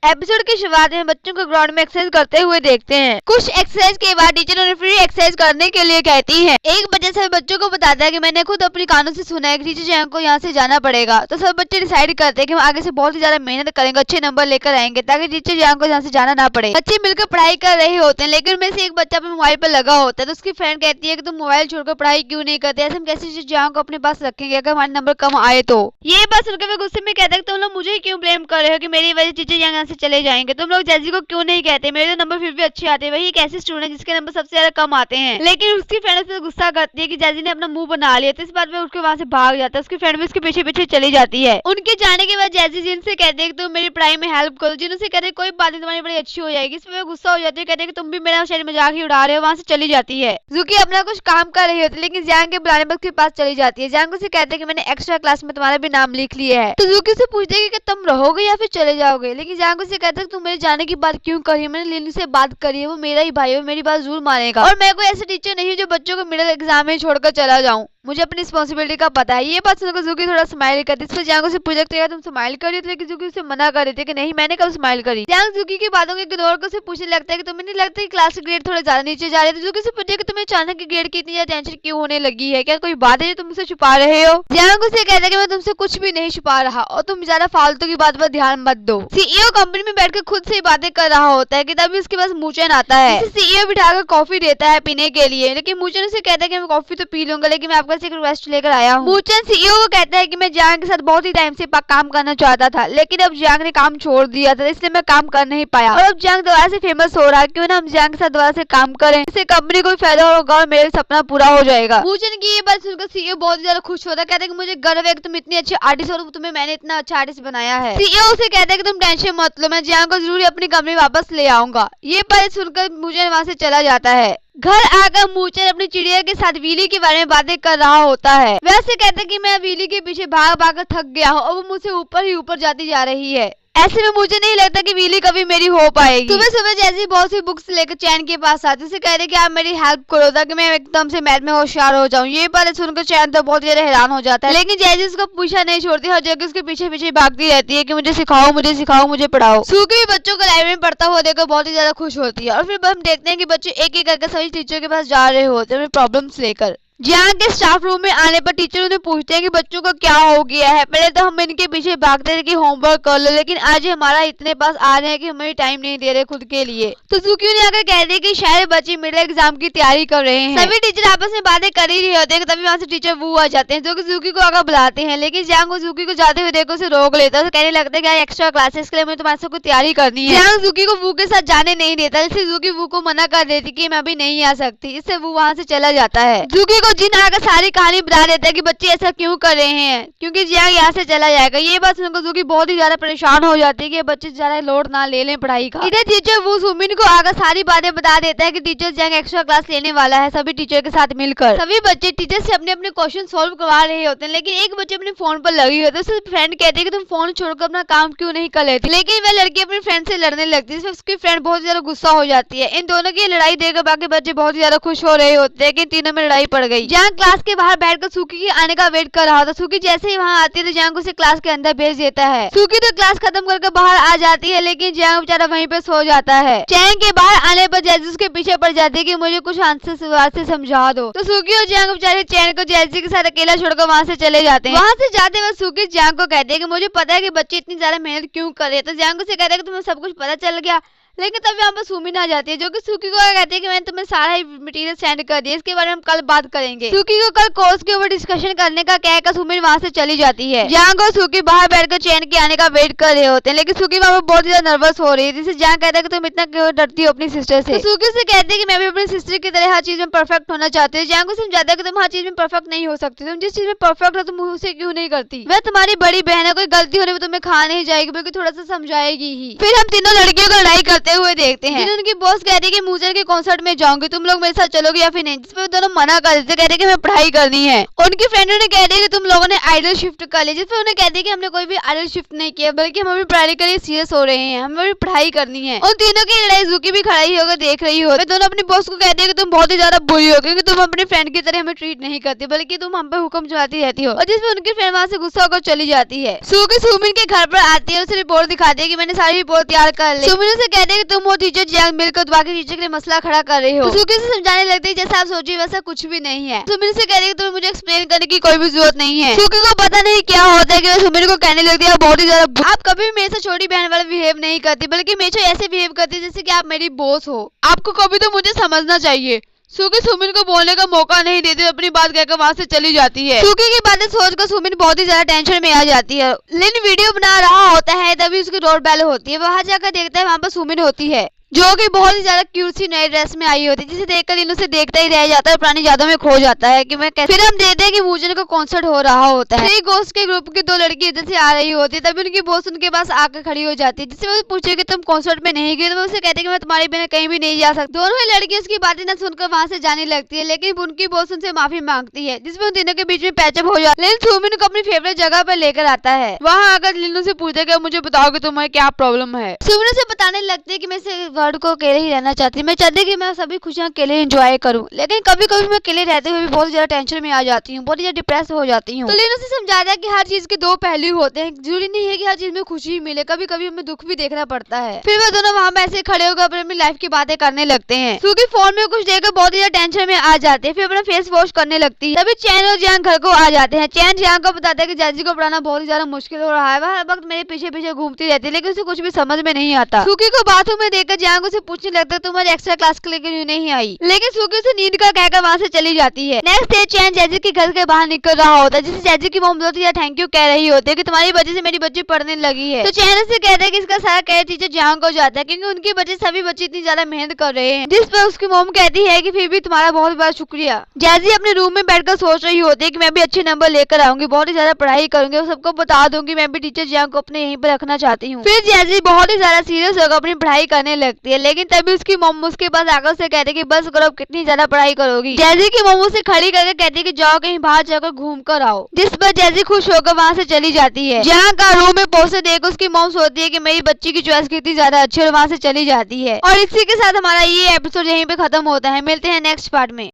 Episode की शुरुआत में बच्चों को ग्राउंड में एक्सरसाइज करते हुए देखते हैं। कुछ एक्सरसाइज के बाद टीचर उन्हें फ्री एक्सरसाइज करने के लिए कहती है। एक बच्चे सभी बच्चों को बताता है कि मैंने खुद अपनी कानों से सुना है कि टीचर जैंग को यहाँ से जाना पड़ेगा। तो सब बच्चे डिसाइड करते हैं कि हम आगे से बहुत ही ज्यादा मेहनत करेंगे, अच्छे नंबर लेकर आएंगे ताकि टीचर जैंग को यहाँ से जाना ना पड़े। बच्चे मिलकर पढ़ाई कर रहे होते हैं, लेकिन उनमें से एक बच्चा अपने मोबाइल पर लगा होता है। तो उसकी फ्रेंड कहती है कि तुम मोबाइल छोड़कर पढ़ाई क्यों नहीं करते, ऐसे हम कैसे टीचर जैंग को अपने पास रखेंगे अगर हमारे नंबर कम आए तो। ये बात सुनकर वे गुस्से में कहता है तुम लोग मुझे क्यों ब्लेम कर रहे हो कि मेरी वजह टीचर यहाँ से चले जाएंगे। तुम लोग जैजी को क्यों नहीं कहते, मेरे तो नंबर फिर भी अच्छे आते हैं, वही एक ऐसी स्टूडेंट है जिसके नंबर सबसे ज्यादा कम आते हैं। लेकिन उसकी फ्रेंड उस पर गुस्सा करती है कि जैजी ने अपना मुंह बना लिया। तो इस बात में उसके वहां से भाग जाता है। उसकी फ्रेंड भी उसके पीछे पीछे चली जाती है। उनके जाने के बाद जैजी जिनसे कहते हैं कि तुम मेरी पढ़ाई में हेल्प करो, जिनसे कहते हैं कोई बात नहीं तुम्हारी पढ़ाई अच्छी हो जाएगी। इस पर गुस्सा हो जाती है, कहते हैं कि तुम भी मेरा शायद मजाक ही उड़ा रहे हो। वहां से चली जाती है। जूकी अपना कुछ काम कर रही होती है, लेकिन जैंग के बुलाने पर उसके पास चली जाती है। जैंग उसे कहते हैं कि मैंने एक्स्ट्रा क्लास में तुम्हारा भी नाम लिख लिया है। तो जूकी से पूछते हैं कि तुम रहोगे या फिर चले जाओगे, लेकिन जैंग उसे कहते हैं तुम मेरे जाने की बात क्यों करी, मैंने लिली से बात करी है, वो मेरा ही भाई है, मेरी बात जरूर मानेगा। और मैं कोई ऐसे टीचर नहीं हूँ जो बच्चों को मिडिल एग्जाम में छोड़कर चला जाऊं, मुझे अपनी रिस्पॉन्सिबिलिटी का पता है। ये बात सुनकर जूकी थोड़ा स्माइल करती है। इस पर जैंग से पूछते हैं तुम स्माइल कर रही हो, लेकिन जूकी उसे मना कर रही थी कि नहीं मैंने कब स्माइल करी। जैंग जूकी की बातों को इग्नोर कर उसे पूछने लगता है कि तुम्हें नहीं लगता कि क्लास के ग्रेड थोड़े ज्यादा नीचे जा रहे थे। जूकी से पूछे कि तुम्हें अचानक की ग्रेड की इतनी ज्यादा टेंशन क्यों होने लगी है, क्या कोई बात है जो तुम मुझसे छुपा रहे हो। जैंग उसे कहता है कि मैं तुमसे कुछ भी नहीं छुपा रहा और तुम ज्यादा फालतू की बात पर ध्यान मत दो। सीईओ कंपनी में बैठकर खुद से बातें कर रहा होता है कि तभी उसके पास मूचन आता है। सीईओ बिठाकर कॉफी देता है पीने के लिए, लेकिन मूचन उसे कहता है कि मैं कॉफी तो पी लूंगा, लेकिन मैं आपका एक रिक्वेस्ट लेकर आया हूँ। मूचन सीईओ को कहता है कि मैं जैंग के साथ बहुत ही टाइम से काम करना चाहता था, लेकिन अब जैंग ने काम छोड़ दिया था, इसलिए मैं काम कर नहीं पाया। और अब जैंग दोबारा से फेमस हो रहा है, क्यों ना हम जैंग के साथ दोबारा से काम करें, इससे कंपनी को भी फायदा होगा और मेरा सपना पूरा हो जाएगा। मूचन की ये बात सुनकर सीईओ बहुत ही ज्यादा खुश होता है, कहता है कि मुझे गर्व है कि तुम इतनी अच्छी आर्टिस्ट और तुम्हें मैंने इतना अच्छा आर्टिस्ट बनाया है। सीईओ उसे कहता है कि तुम टेंशन मत लो, मैं जैंग को जरूर अपनी कंपनी वापस ले आऊंगा। ये बात सुनकर मूचन वहां से चला जाता है। घर आकर मूचन अपनी चिड़िया के साथ वीली के बारे में बातें कर रहा होता है। वैसे कहते हैं कि मैं वीली के पीछे भाग भाग कर थक गया हूँ और वो मुझसे ऊपर ही ऊपर जाती जा रही है। ऐसे में मुझे नहीं लगता कि वीली कभी मेरी हो पाएगी। सुबह सुबह जैसी बहुत सी बुक्स लेकर चैन के पास आती, उसे कह रहे कि आप मेरी हेल्प करो ताकि मैं एकदम से मैथ में होशियार हो जाऊं। ये बात सुनकर चैन तो बहुत ज्यादा हैरान हो जाता है, लेकिन जैसी उसको पूछा नहीं छोड़ती, हर जगह उसके पीछे पीछे भागती रहती है कि मुझे सिखाओ मुझे सिखाओ मुझे पढ़ाओ। सूकी भी बच्चों को लाइब्रेरी में पढ़ता हुआ देखकर बहुत ही ज्यादा खुश होती है। और फिर हम देखते हैं कि बच्चे एक एक करके सभी टीचर के पास जा रहे होते हैं प्रॉब्लम्स लेकर। जैंग के स्टाफ रूम में आने पर टीचर उन्हें पूछते हैं कि बच्चों को क्या हो गया है। पहले तो हम इनके पीछे भागते थे कि होमवर्क कर लो, लेकिन आज हमारा इतने पास आ रहे हैं कि हमें टाइम नहीं दे रहे खुद के लिए। तो सुकी ने आकर कह दिया कि शायद बच्चे मिडिल एग्जाम की तैयारी कर रहे हैं। सभी टीचर आपस में बातें कर ही रहे होते हैं, तभी वहाँ से टीचर वो आ जाते हैं जो कि सुकी को आकर बुलाते हैं। लेकिन जैंग सुकी को जाते हुए देखो उसे रोक लेता है, कहने लगता है कि एक्स्ट्रा क्लासेस के लिए मुझे तुम्हारे साथ तैयारी करनी है। जैंग सुकी को वो के साथ जाने नहीं देता, इसलिए सुकी वो को मना कर देती कि मैं अभी नहीं आ सकती। इससे वो वहाँ से चला जाता है। सुकी को जिन आकर सारी कहानी बता देता है कि बच्चे ऐसा क्यों कर रहे हैं, क्योंकि जैंग यहाँ से चला जाएगा। ये बात सुनकर जूकी बहुत ही ज्यादा परेशान हो जाती है कि बच्चे ज्यादा लोड ना ले लें पढ़ाई का। इधर टीचर वो सुमिन को आकर सारी बातें बता देता है कि टीचर जैंग एक्स्ट्रा क्लास लेने वाला है सभी टीचर के साथ मिलकर। सभी बच्चे टीचर से अपने अपने क्वेश्चन सॉल्व करवा रहे होते हैं, लेकिन एक बच्चे अपने फोन पर लगी होती है। उसकी फ्रेंड कहती है कि तुम फोन छोड़कर अपना काम क्यों नहीं कर लेती, लेकिन वह लड़की अपनी फ्रेंड से लड़ने लगती है। उसकी फ्रेंड बहुत ज्यादा गुस्सा हो जाती है। इन दोनों की लड़ाई देखकर बाकी बच्चे बहुत ज्यादा खुश हो रहे होते हैं कि तीनों में लड़ाई पड़ गई। जैंग क्लास के बाहर बैठकर सुकी के आने का वेट कर रहा था। सुकी जैसे ही वहाँ आती है तो जैंग उसे क्लास के अंदर भेज देता है। सुकी तो क्लास खत्म करके बाहर आ जाती है, लेकिन जैंग बेचारा वहीं पे सो जाता है। चैन के बाहर आने पर जैसी उसके पीछे पड़ जाती है कि मुझे कुछ आंसर से समझा दो। तो सुकी और जैंग बेचारे चैन को जैसी के साथ अकेला छोड़कर वहाँ से चले जाते हैं। वहाँ से जाते वक्त सुकी जैंग को कहते हैं कि मुझे पता है कि बच्चे इतनी ज्यादा मेहनत क्यों कर रहे हैं। तो जैंग उसे कहता है कि तुम्हें सब कुछ पता चल गया, लेकिन तब यहाँ पर सुमिन आ जाती है जो कि सुकी को कहती है कि मैंने तुम्हें सारा ही मटेरियल सेंड कर दिया, इसके बारे में हम कल बात करेंगे। सुकी को कल कोर्स के ऊपर डिस्कशन करने का कहकर सुमिन वहाँ से चली जाती है। जैंग और सुकी बाहर बैठकर चैन के आने का वेट कर रहे होते हैं, लेकिन सुकी वहाँ पर बहुत ज्यादा नर्वस हो रही है, जिससे जैंग कहता है कि तुम इतना क्यों डरती हो अपनी सिस्टर से। तो सुकी से कहती है कि मैं भी अपनी सिस्टर की तरह हर चीज में परफेक्ट होना चाहती हूँ। जैंग को समझाता है कि तुम हर चीज में परफेक्ट नहीं हो सकती, तुम जिस चीज में परफेक्ट हो तुम उसे क्यों नहीं करती। वह तुम्हारी बड़ी बहन है, कोई गलती होने पर तुम्हें खा नहीं जाएगी बल्कि थोड़ा सा समझाएगी ही। फिर हम तीनों लड़कियों को लड़ाई करते करते हुए देखते हैं। उनकी बॉस कहती है कि मूजन के कॉन्सर्ट में जाऊंगी, तुम लोग मेरे साथ चलोगे या फिर नहीं, जिसपे दोनों मना कर देते, कहते हैं कि हमें पढ़ाई करनी है। उनकी फ्रेंड ने कहती है कि तुम लोगों ने आइडल शिफ्ट कर ली, जिसपे उन्हें कहती है कि हमने कोई भी आइडल शिफ्ट नहीं किया, बल्कि हम अभी पढ़ाई के लिए सीरियस हो रहे हैं, हमें अभी पढ़ाई करनी है। उन तीनों की लड़ाई ज़ूकी भी खड़ी होकर देख रही हो। दोनों अपनी बॉस को कहती है कि तुम बहुत ही ज्यादा बुरी हो, क्योंकि तुम अपने फ्रेंड की तरह हमें ट्रीट नहीं करती, बल्कि तुम हम पे हुक्म चलाती रहती हो। और जिसपे उनकी फ्रेंड वहाँ से गुस्सा होकर चली जाती है। सूकी सुमिन के घर पर आती है, उसे रिपोर्ट दिखाती है कि मैंने सारी रिपोर्ट तैयार कर ली। सुमिन उसे कहती है कि तुम वो टीचर जियांग मिलकर बाकी टीचर के लिए मसला खड़ा कर रही हो। सूकी से समझाने लगती है जैसा आप सोचिए वैसा कुछ भी नहीं है। सुमिन से कहती है कि तुम्हें मुझे एक्सप्लेन करने की कोई भी जरूरत नहीं है। सूकी को पता नहीं क्या होता है कि वो सुमिन को कहने लगती है बहुत ही ज्यादा, आप कभी भी मेरे से छोटी बहन वाला बिहेव नहीं करती, बल्कि मेरे से ऐसे बिहेव करती है जैसे कि आप मेरी बॉस हो। आपको कभी तो मुझे समझना चाहिए। सूकी सुमिन को बोलने का मौका नहीं देती, अपनी बात कहकर वहाँ से चली जाती है। सूकी की बातें सोचकर सुमिन बहुत ही ज्यादा टेंशन में आ जाती है। लिन वीडियो बना रहा होता है, तभी उसकी डोर बेल होती है। वहाँ जाकर देखता है वहाँ पर सुमिन होती है, जो कि बहुत ही ज्यादा क्यूट सी नई ड्रेस में आई होती है, जिसे देखकर लिन उसे देखता ही रह जाता है, पुरानी यादों में खो जाता है कि मैं कैसे। फिर हम देखते हैं कि मूजन का कॉन्सर्ट हो रहा होता है। थ्री गोस्ट के ग्रुप की दो लड़की इधर से आ रही होती है, तभी उनकी बॉस उनके पास आकर खड़ी हो जाती है, जिससे वो पूछे कि तुम कॉन्सर्ट में नहीं गई, तो वो उसे कहते हैं कि मैं तुम्हारी बिना कहीं भी नहीं जा सकती। दोनों ही लड़की उसकी बातें न सुनकर वहाँ से जाने लगती है, लेकिन उनकी बॉस उनसे माफी मांगती है, जिसमें उन तीनों के बीच में पैचअप हो जाता है। लिन सुमिन को अपनी फेवरेट जगह पर लेकर आता है। वहाँ आकर लिन से पूछता है कि मुझे बताओ कि तुम्हें क्या प्रॉब्लम है। सुमिन उसे बताने लगती है कि मैं इस वर्ल्ड को अकेले ही रहना चाहती, मैं चाहती कि मैं सभी खुशियां अकेले एंजॉय करूं, लेकिन कभी कभी मैं अकेले रहते हुए भी बहुत ज्यादा टेंशन में आ जाती हूँ, बहुत ज्यादा डिप्रेस हो जाती हूँ। तो लिन उसे समझाता है कि हर चीज के दो पहलू होते हैं, जरूरी नहीं है कि हर चीज में खुशी मिले, कभी कभी हमें दुख भी देखना पड़ता है। फिर वो दोनों वहाँ पे ऐसे खड़े होकर अपनी लाइफ की बातें करने लगते हैं। सूकी फोन में कुछ देखकर बहुत ज्यादा टेंशन में आ जाते हैं, फिर अपना फेस वॉश करने लगती है। तभी चैन और जियांग घर को आ जाते हैं। चैन जियांग को बताता है कि जैजी को पढ़ाना बहुत ही ज्यादा मुश्किल हो रहा है, वह हर वक्त मेरे पीछे पीछे घूमती रहती है, लेकिन उसे कुछ भी समझ में नहीं आता। सूकी को बाथरूम में देखकर जियांग उसे पूछने लगता है तुम आज एक्स्ट्रा क्लास के लिए नहीं आई, लेकिन सूकी उसे नींद का कहकर वहाँ से चली जाती है। नेक्स्ट डे चैन जैजी के घर के बाहर निकल रहा होता है, जिसे जैजी की मॉम बहुत ही थैंक यू कह रही होती है कि तुम्हारी वजह से मेरी बच्ची पढ़ने लगी है। तो चैन से कहता है कि इसका सारा क्रेडिट टीचर जियांग को जाता है, क्योंकि उनकी वजह से सभी बच्चे इतनी ज्यादा मेहनत कर रहे हैं। जिस पर उसकी मॉम कहती है कि फिर भी तुम्हारा बहुत बहुत शुक्रिया। जैजी अपने रूम में बैठकर सोच रही होती है कि मैं भी अच्छे नंबर लेकर आऊंगी, बहुत ही ज्यादा पढ़ाई करूंगी और सबको बता दूंगी मैं भी टीचर जियांग को अपने यहीं पर रखना चाहती हूँ। फिर जैजी बहुत ही ज्यादा सीरियस होकर अपनी पढ़ाई करने लगती है, लेकिन तभी उसकी मॉम उसके पास आकर उसे कहते कि बस करो, कितनी ज्यादा पढ़ाई करोगी। जैजी की मॉम उसे खड़ी करके कहती है कि जाओ कहीं बाहर जाकर घूम कर आओ, जिस पर जैजी खुश होकर वहाँ से चली जाती है। जहाँ का रूम में पोस्टर देख उसकी मॉम सोचती है कि मेरी बच्ची की चॉइस कितनी ज्यादा अच्छी है और वहाँ से चली जाती है। और इसी के साथ हमारा ये एपिसोड यहीं पे खत्म होता है। मिलते हैं नेक्स्ट पार्ट में।